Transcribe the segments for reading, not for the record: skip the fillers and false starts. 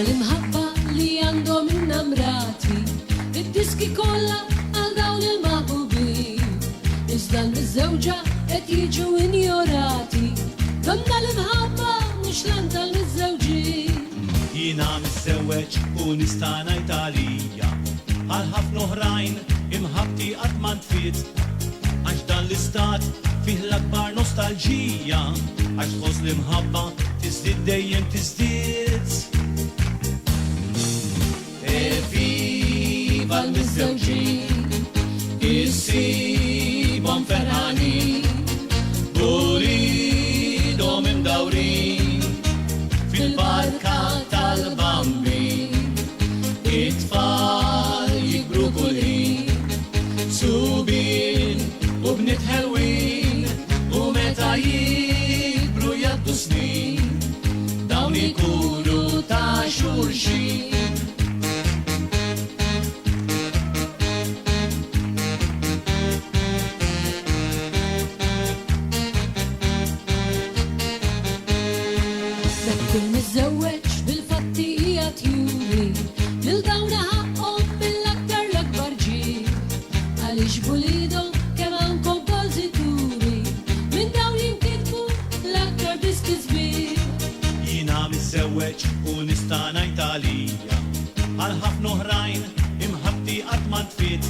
Tal-imħabba li għandhom innamrati id-diski kollha għal dawn il-maħbubin. Iżda l-miżewġa qed jiġu injorati. Donna l-imħabba mhux lan tal-miżewġin. Jiena miżewweġ u nista' ngħid għalija għal ħafna oħrajn imħabti qatt ma ntfiet għax dan l-istat fih l-akbar nostalġija għax tħoss l-imħabba tiżdied dejjem tiżdied. Viva l-miżewġin issibhom ferħanin bulidhom imdawrin fil-barka tal-bambin it-tfal jikbru kull ħin subin u bniet ħelwin u meta jikbru jgħaddu snin dawn ikunu ta' xulxin. Miżewweġ bil-fatti qiegħed juri lil dawna ħaqhom mill-aktar l-akbar ġie. Għaliex bulidhom kemm hawn kompożituri minn dawn jinkitbu l-aktar diski żbir. Jiena miżewweġ u nista' ngħid għalija għal ħafna oħrajn imħabti qatt ma ntfiet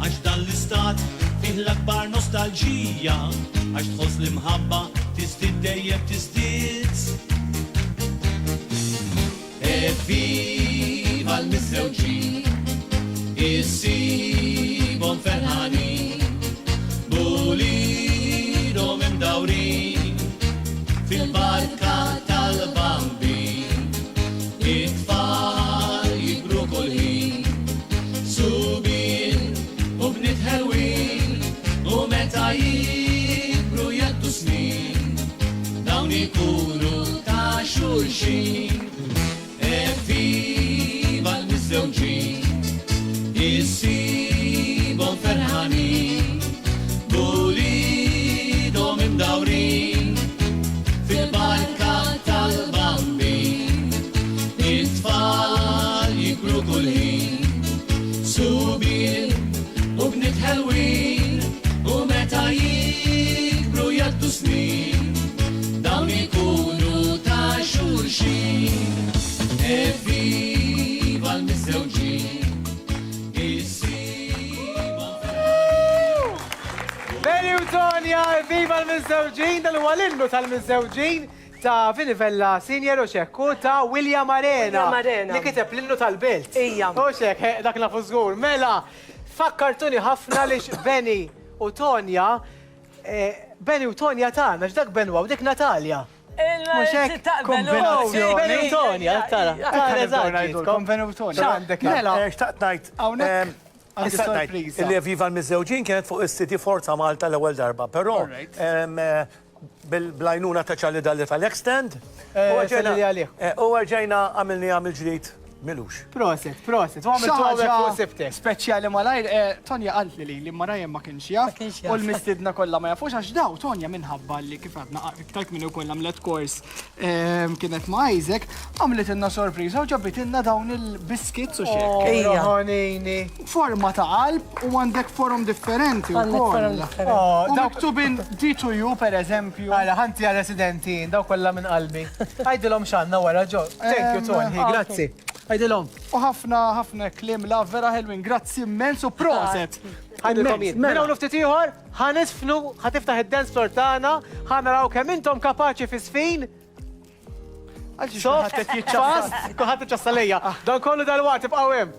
għax dan l-istat fih l-akbar nostalġija għax tħoss l-imħabba tiżdied dejjem tiżdied. Viva l-miżewġin issibhom ferħanin bulidhom imdawrin fil-barka tal-bambin it-tfal jikbru kull ħin subin u bniet ħelwin u meta jikbru jgħaddu snin dawn ikunu ta' xulxin. Viva l-miżewġin issibhom ferħanin bulidhom imdawrin fil-barka tal-bambin it-tfal jikbru kull ħin subin u bniet ħelwin u meta jikbru jgħaddu snin dawn ikunu ta' xulxin. Viva l-miżewġin issibhom Benny u Tonja, viva l-miżewġin, dal-huwa l-innu tal-miżewġin ta' Vinivella Senior u xekku ta' William Arena. William Arena. Li kiteb l-innu tal-Bilt. Ija. U xek, dak nafu żgur. Mela, fakkartuni ħafna lix Benny u Tonja, Benny u Tonja tagħna, x'dak Benwa u dik Natalja. Benny u Tonja, tara. Konvenu Tonja. Mela, xtaqt ngħid hawnhekk għandi Issa sorpriża. li Viva l-miżewġin kienet fuq is-City Forza Malta l-ewwel darba, però bil-blajnuna ta' ċalli dalli tal-Extend. Salli għalih. U għarġajna għamil ġdid milux. Proset. U għamil tuħawek fuq sibtek. Speċjali malajr, Tonja għalt li Marajem ma kienx jaf, u l-mistidna kollha ma jafux għax daw Tonja minħabba li kif għadna iktar minnu kollha għamlet kors kienet ma' Isaac, għamlet inna sorpriża u ġabit inna dawn il-biskits u xek. Roħonini. Forma ta' qalb u għandek forum differenti u koll. U maktubin D2U per eżempju. Għala, ħanti għal residenti, daw kollha minn qalbi. Għajdilhom xanna wara ġo. Thank you, Tony, grazzi. Għajdilhom. U ħafna klim la vera ħelwin, grazzi immens u proset. Għajdilhom jien. Minna u ftit ieħor, ħanisfnu, ħatiftaħ id-dance floor tagħna, ħanaraw kemm intom kapaċi fi sfin. Soft, fast, kuħat iċċassalija. Dan kollu dal-waqt ibqgħu hemm.